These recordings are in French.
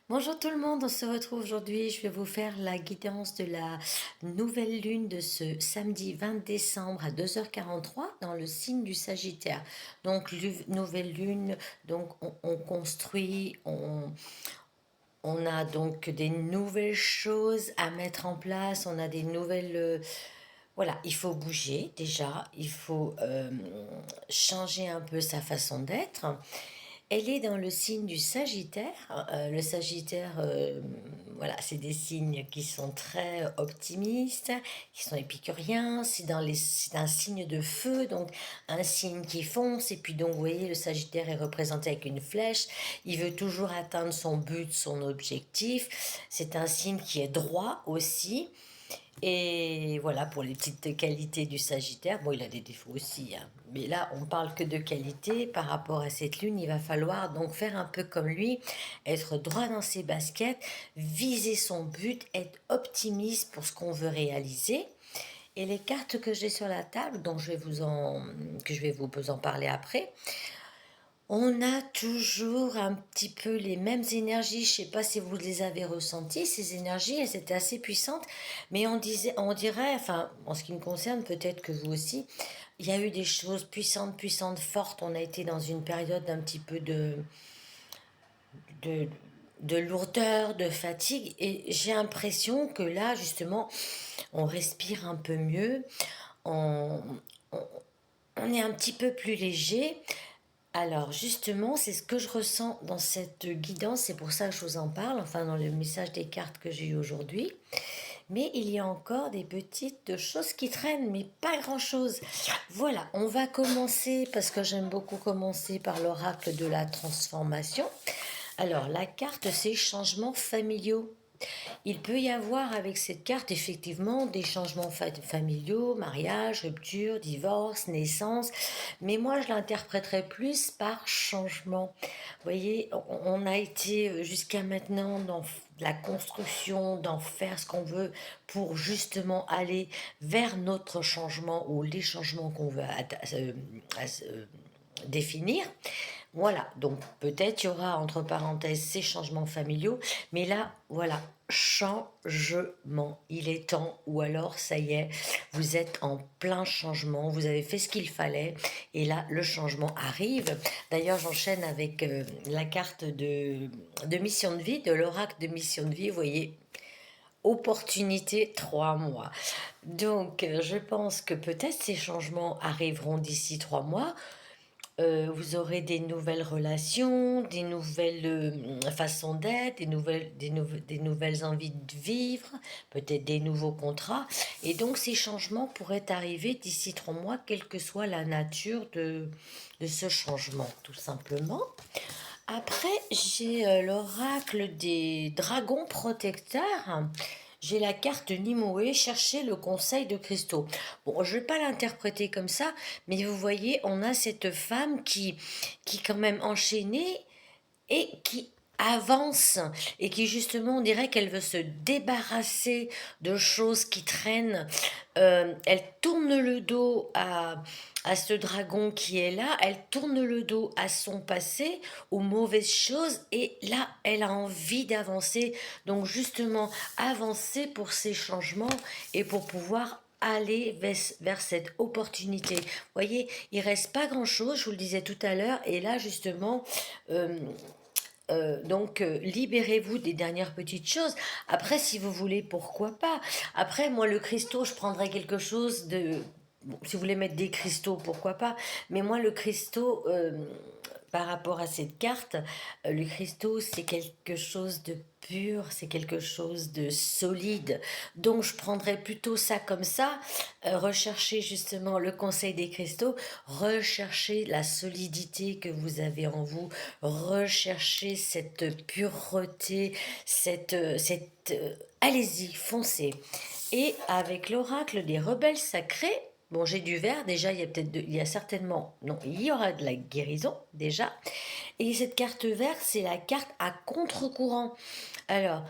Bonjour tout le monde, on se retrouve aujourd'hui. Je vais vous faire la guidance de la nouvelle lune de ce samedi 20 décembre à 2h43 dans le signe du Sagittaire. Donc, nouvelle lune, donc on construit, on a donc des nouvelles choses à mettre en place, on a des nouvelles... voilà, il faut bouger déjà, il faut changer un peu sa façon d'être. Elle est dans le signe du Sagittaire. Le Sagittaire, voilà, c'est des signes qui sont très optimistes, qui sont épicuriens. C'est un signe de feu, donc un signe qui fonce. Et puis donc, vous voyez, le Sagittaire est représenté avec une flèche. Il veut toujours atteindre son but, son objectif. C'est un signe qui est droit aussi. Et voilà pour les petites qualités du Sagittaire. Bon, il a des défauts aussi, hein. Mais là, on parle que de qualité. Par rapport à cette lune, il va falloir donc faire un peu comme lui, être droit dans ses baskets, viser son but, être optimiste pour ce qu'on veut réaliser. Et les cartes que j'ai sur la table, dont que je vais vous en parler après, on a toujours un petit peu les mêmes énergies. Je ne sais pas si vous les avez ressenties. Ces énergies, elles étaient assez puissantes. Mais on dirait, enfin, en ce qui me concerne, peut-être que vous aussi, il y a eu des choses puissantes, puissantes, fortes. On a été dans une période d'un petit peu de, de lourdeur, de fatigue. Et j'ai l'impression que là, justement, on respire un peu mieux. On, on, on est un petit peu plus léger. Alors justement, c'est ce que je ressens dans cette guidance, c'est pour ça que je vous en parle, enfin dans le message des cartes que j'ai eu aujourd'hui. Mais il y a encore des petites choses qui traînent, mais pas grand-chose. Voilà, on va commencer, parce que j'aime beaucoup commencer par l'oracle de la transformation. Alors la carte, c'est changements familiaux. Il peut y avoir avec cette carte effectivement des changements familiaux, mariage, rupture, divorce, naissance, mais moi je l'interpréterais plus par changement. Vous voyez, on a été jusqu'à maintenant dans la construction, d'en faire ce qu'on veut pour justement aller vers notre changement ou les changements qu'on veut définir. Voilà, donc peut-être il y aura entre parenthèses ces changements familiaux, mais là, voilà, changement, il est temps, ou alors ça y est, vous êtes en plein changement, vous avez fait ce qu'il fallait, et là, le changement arrive. D'ailleurs, j'enchaîne avec la carte de mission de vie, de l'oracle de mission de vie, vous voyez, opportunité 3 mois. Donc, je pense que peut-être ces changements arriveront d'ici 3 mois. Vous aurez des nouvelles relations, des nouvelles façons d'être, des nouvelles envies de vivre, peut-être des nouveaux contrats. Et donc ces changements pourraient arriver d'ici 3 mois, quelle que soit la nature de ce changement, tout simplement. Après, j'ai l'oracle des dragons protecteurs. J'ai la carte Nimue, chercher le conseil de cristaux. Bon, je ne vais pas l'interpréter comme ça, mais vous voyez, on a cette femme qui est quand même enchaînée et qui avance et qui justement on dirait qu'elle veut se débarrasser de choses qui traînent. Elle tourne le dos à ce dragon qui est là, elle tourne le dos à son passé, aux mauvaises choses, et là elle a envie d'avancer, donc justement avancer pour ces changements et pour pouvoir aller vers cette opportunité. Vous voyez, il reste pas grand chose, je vous le disais tout à l'heure, et là justement donc, libérez-vous des dernières petites choses. Après, si vous voulez, pourquoi pas. Après, moi, le cristaux, je prendrais quelque chose de... Bon, si vous voulez mettre des cristaux, pourquoi pas. Mais moi, le cristaux, par rapport à cette carte, le cristaux, c'est quelque chose de pur, c'est quelque chose de solide. Donc, je prendrais plutôt ça comme ça. Rechercher justement le conseil des cristaux, rechercher la solidité que vous avez en vous, rechercher cette pureté, allez-y, foncez. Et avec l'oracle des rebelles sacrés, bon, j'ai du vert, déjà, il y a certainement, non, il y aura de la guérison, déjà. Et cette carte verte, c'est la carte à contre-courant. Alors,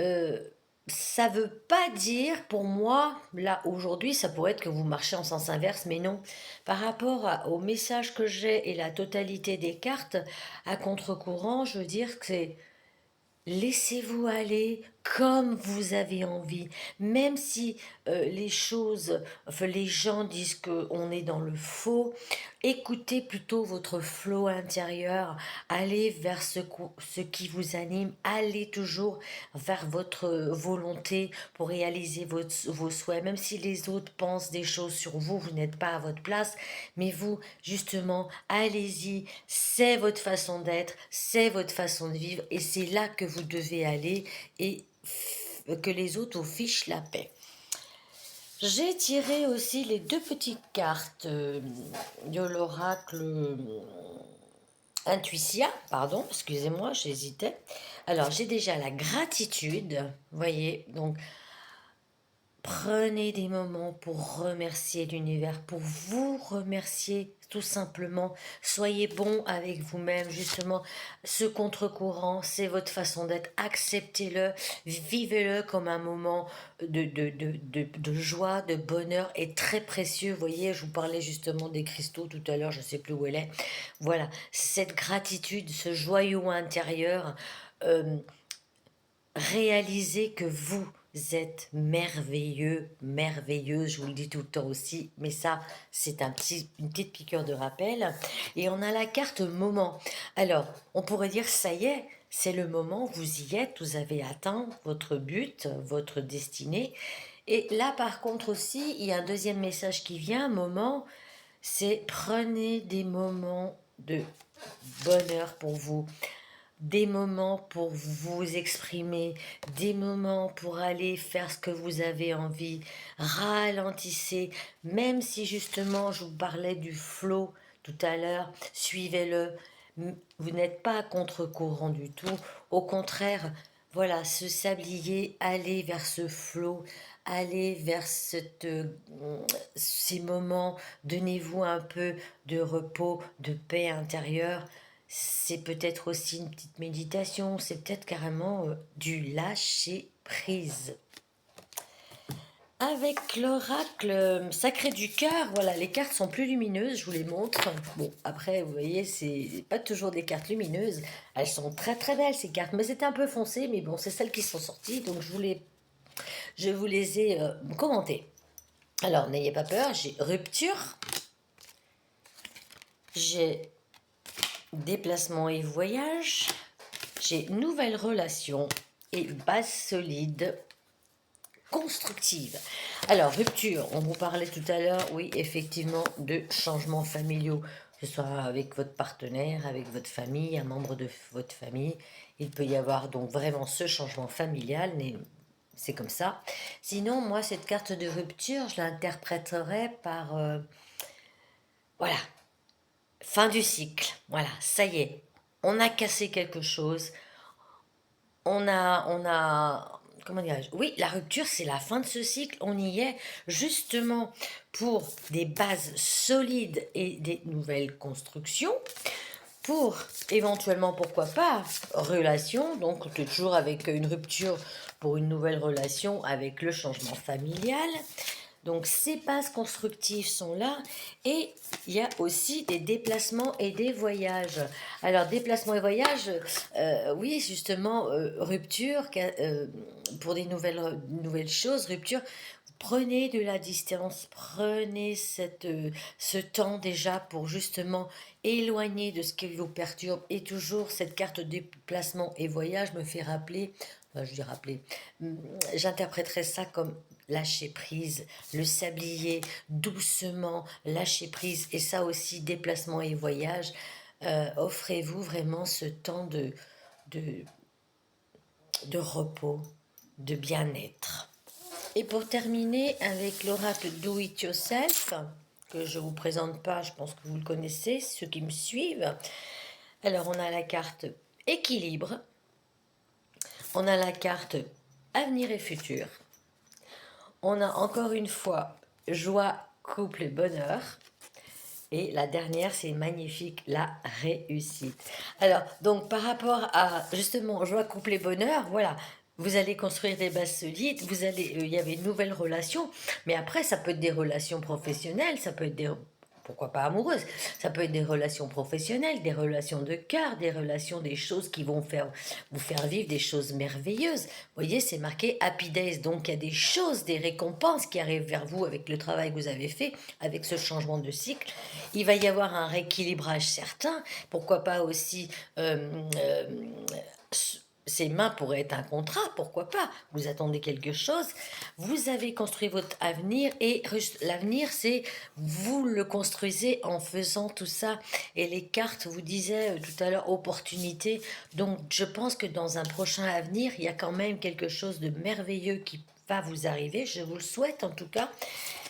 euh, ça veut pas dire, pour moi, là, aujourd'hui, ça pourrait être que vous marchez en sens inverse, mais non. Par rapport au message que j'ai et la totalité des cartes, à contre-courant, je veux dire que c'est laissez-vous aller comme vous avez envie. Même si les choses, enfin, les gens disent qu'on est dans le faux, écoutez plutôt votre flot intérieur, allez vers ce qui vous anime, allez toujours vers votre volonté pour réaliser vos souhaits. Même si les autres pensent des choses sur vous, vous n'êtes pas à votre place, mais vous, justement, allez-y, c'est votre façon d'être, c'est votre façon de vivre, et c'est là que vous devez aller, et que les autres vous fichent la paix. J'ai tiré aussi les deux petites cartes de l'oracle Intuitia, pardon, excusez-moi, j'hésitais. Alors, j'ai déjà la gratitude, vous voyez, donc prenez des moments pour remercier l'univers, pour vous remercier tout simplement. Soyez bon avec vous-même, justement. Ce contre-courant, c'est votre façon d'être. Acceptez-le, vivez-le comme un moment de joie, de bonheur et très précieux. Vous voyez, je vous parlais justement des cristaux tout à l'heure, je ne sais plus où elle est. Voilà, cette gratitude, ce joyau intérieur. euh, Réalisez que vous êtes merveilleux, merveilleuse, je vous le dis tout le temps aussi, mais ça, c'est une petite piqûre de rappel. Et on a la carte moment. Alors, on pourrait dire, ça y est, c'est le moment, vous y êtes, vous avez atteint votre but, votre destinée. Et là, par contre aussi, il y a un deuxième message qui vient, moment, c'est prenez des moments de bonheur pour vous, des moments pour vous exprimer, des moments pour aller faire ce que vous avez envie. Ralentissez, même si justement je vous parlais du flow tout à l'heure, suivez-le. Vous n'êtes pas à contre-courant du tout. Au contraire, voilà, ce sablier, allez vers ce flow, allez vers ces moments, donnez-vous un peu de repos, de paix intérieure. C'est peut-être aussi une petite méditation, c'est peut-être carrément du lâcher prise. Avec l'oracle sacré du cœur, voilà, les cartes sont plus lumineuses, je vous les montre. Bon, après, vous voyez, c'est pas toujours des cartes lumineuses. Elles sont très très belles ces cartes, mais c'est un peu foncé, mais bon, c'est celles qui sont sorties, donc je vous les ai commentées. Alors, n'ayez pas peur, j'ai rupture, j'ai déplacement et voyage, j'ai nouvelle relation et base solide constructive. Alors, rupture, on vous parlait tout à l'heure, oui, effectivement, de changements familiaux, que ce soit avec votre partenaire, avec votre famille, un membre de votre famille. Il peut y avoir donc vraiment ce changement familial, mais c'est comme ça. Sinon, moi, cette carte de rupture, je l'interpréterais par, voilà, fin du cycle. Voilà, ça y est, on a cassé quelque chose, comment dirais-je? Oui, la rupture, c'est la fin de ce cycle. On y est justement pour des bases solides et des nouvelles constructions. Pour éventuellement, pourquoi pas, relation, donc toujours avec une rupture pour une nouvelle relation avec le changement familial. Donc ces bases constructives sont là, et il y a aussi des déplacements et des voyages. Alors déplacements et voyages, oui justement, rupture, pour des nouvelles choses, rupture, prenez de la distance, prenez ce temps déjà pour justement éloigner de ce qui vous perturbe. Et toujours cette carte déplacement et voyage me fait rappeler, enfin, je dis rappeler, j'interpréterais ça comme lâcher prise, le sablier, doucement, lâcher prise, et ça aussi, déplacement et voyage. Offrez-vous vraiment ce temps de, de repos, de bien-être. Et pour terminer avec l'oracle Do It Yourself, que je ne vous présente pas, je pense que vous le connaissez, ceux qui me suivent. Alors on a la carte équilibre, on a la carte avenir et futur, on a encore une fois joie, couple et bonheur. Et la dernière, c'est magnifique, la réussite. Alors, donc par rapport à justement joie, couple et bonheur, voilà, vous allez construire des bases solides, il y avait une nouvelle relation, mais après, ça peut être des relations professionnelles, ça peut être pourquoi pas amoureuses, ça peut être des relations professionnelles, des relations de cœur, des relations, des choses qui vont vous faire vivre des choses merveilleuses. Vous voyez, c'est marqué Happy Days, donc il y a des choses, des récompenses qui arrivent vers vous avec le travail que vous avez fait, avec ce changement de cycle. Il va y avoir un rééquilibrage certain, pourquoi pas aussi... ses mains pourraient être un contrat, pourquoi pas? Vous attendez quelque chose, vous avez construit votre avenir et l'avenir, c'est vous le construisez en faisant tout ça. Et les cartes vous disaient tout à l'heure opportunité. Donc je pense que dans un prochain avenir, il y a quand même quelque chose de merveilleux qui va vous arriver. Je vous le souhaite en tout cas.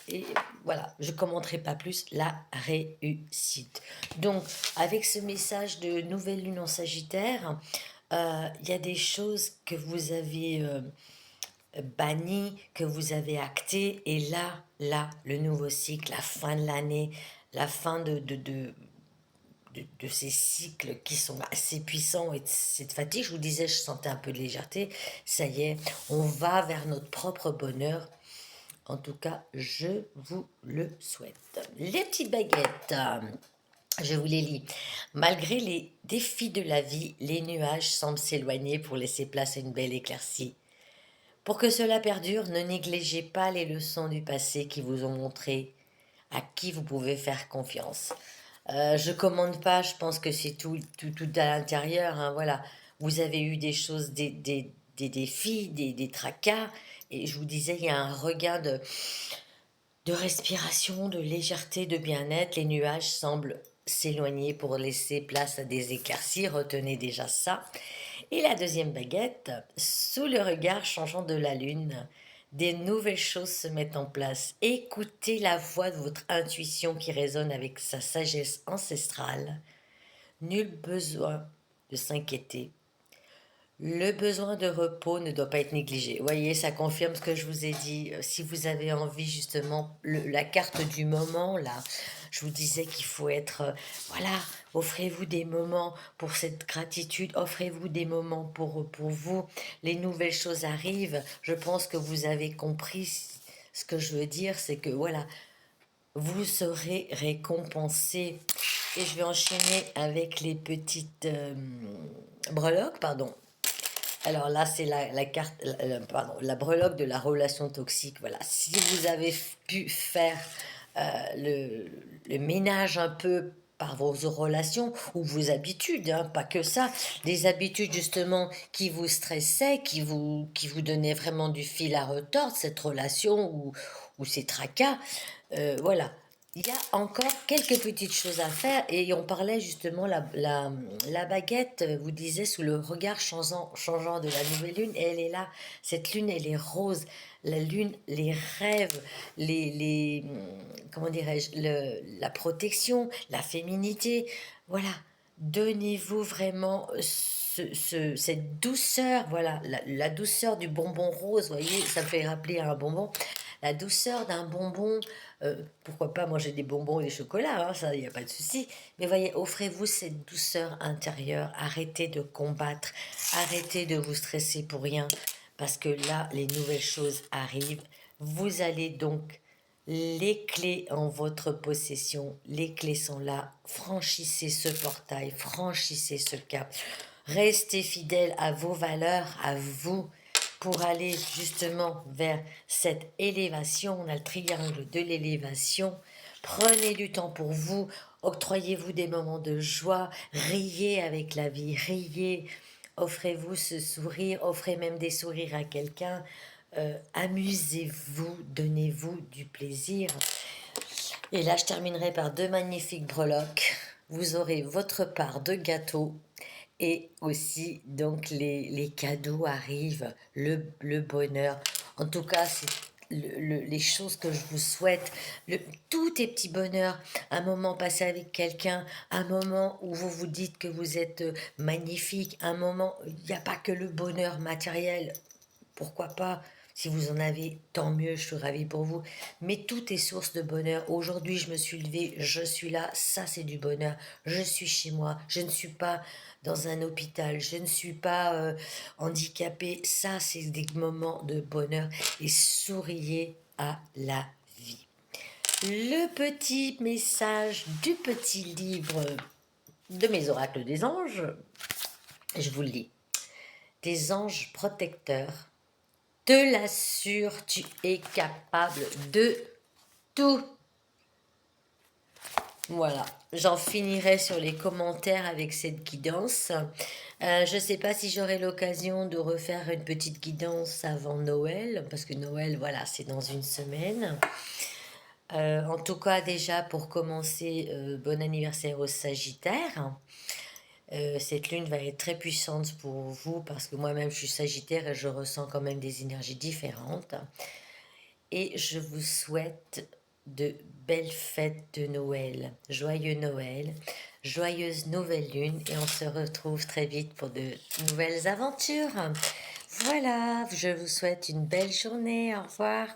Et voilà, je ne commenterai pas plus la réussite. Donc, avec ce message de nouvelle lune en Sagittaire, il y a des choses que vous avez bannies, que vous avez actées, et là, le nouveau cycle, la fin de l'année, la fin de ces cycles qui sont assez puissants et de cette fatigue, je vous disais, je sentais un peu de légèreté, ça y est, on va vers notre propre bonheur. En tout cas, je vous le souhaite. Les petites baguettes, je vous les lis. Malgré les défis de la vie, les nuages semblent s'éloigner pour laisser place à une belle éclaircie. Pour que cela perdure, ne négligez pas les leçons du passé qui vous ont montré à qui vous pouvez faire confiance. Je commande pas, je pense que c'est tout à l'intérieur, hein, voilà. Vous avez eu des choses, des défis, des tracas, et je vous disais, il y a un regain de respiration, de légèreté, de bien-être. Les nuages semblent s'éloigner pour laisser place à des éclaircies, retenez déjà ça. Et la deuxième baguette, sous le regard changeant de la lune, des nouvelles choses se mettent en place. Écoutez la voix de votre intuition qui résonne avec sa sagesse ancestrale. Nul besoin de s'inquiéter. Le besoin de repos ne doit pas être négligé. Vous voyez, ça confirme ce que je vous ai dit. Si vous avez envie, justement, la carte du moment, là, je vous disais qu'il faut être... voilà, offrez-vous des moments pour cette gratitude, offrez-vous des moments pour vous. Les nouvelles choses arrivent. Je pense que vous avez compris ce que je veux dire, c'est que, voilà, vous serez récompensé. Et je vais enchaîner avec les petites breloques, pardon. Alors là, c'est la carte, pardon, la breloque de la relation toxique. Voilà, si vous avez pu faire le ménage un peu par vos relations ou vos habitudes, hein, pas que ça, des habitudes justement qui vous stressaient, qui vous donnaient vraiment du fil à retordre, cette relation ou ces tracas, voilà. Il y a encore quelques petites choses à faire et on parlait justement, la baguette vous disait sous le regard changeant de la nouvelle lune, et elle est là, cette lune elle est rose, la lune, les rêves, comment dirais-je, la protection, la féminité, voilà, donnez-vous vraiment cette douceur, voilà, la douceur du bonbon rose, vous voyez, ça me fait rappeler un bonbon, la douceur d'un bonbon, pourquoi pas manger des bonbons et des chocolats, hein, ça, il n'y a pas de souci. Mais voyez, offrez-vous cette douceur intérieure, arrêtez de combattre, arrêtez de vous stresser pour rien, parce que là, les nouvelles choses arrivent. Vous allez donc les clés en votre possession, les clés sont là, franchissez ce portail, franchissez ce cap, restez fidèle à vos valeurs, à vous, pour aller justement vers cette élévation. On a le triangle de l'élévation. Prenez du temps pour vous, octroyez-vous des moments de joie, riez avec la vie, riez, offrez-vous ce sourire, offrez même des sourires à quelqu'un, amusez-vous, donnez-vous du plaisir. Et là, je terminerai par deux magnifiques breloques. Vous aurez votre part de gâteau et aussi, donc, les cadeaux arrivent, le bonheur. En tout cas, c'est les choses que je vous souhaite, tout est petits bonheurs, un moment passé avec quelqu'un, un moment où vous vous dites que vous êtes magnifique, un moment, il n'y a pas que le bonheur matériel, pourquoi pas, si vous en avez, tant mieux, je suis ravie pour vous. Mais tout est source de bonheur. Aujourd'hui, je me suis levée, je suis là, ça c'est du bonheur. Je suis chez moi, je ne suis pas dans un hôpital, je ne suis pas handicapée. Ça, c'est des moments de bonheur. Et souriez à la vie. le petit message du petit livre de mes oracles des anges. Je vous le lis. Des anges protecteurs, te l'assure, tu es capable de tout. Voilà, j'en finirai sur les commentaires avec cette guidance. Je ne sais pas si j'aurai l'occasion de refaire une petite guidance avant Noël, parce que Noël, voilà, c'est dans une semaine. En tout cas, déjà, pour commencer, bon anniversaire au Sagittaire. Cette lune va être très puissante pour vous, parce que moi-même, je suis Sagittaire et je ressens quand même des énergies différentes. Et je vous souhaite de belles fêtes de Noël, joyeux Noël, joyeuse nouvelle lune et on se retrouve très vite pour de nouvelles aventures. Voilà, je vous souhaite une belle journée, au revoir.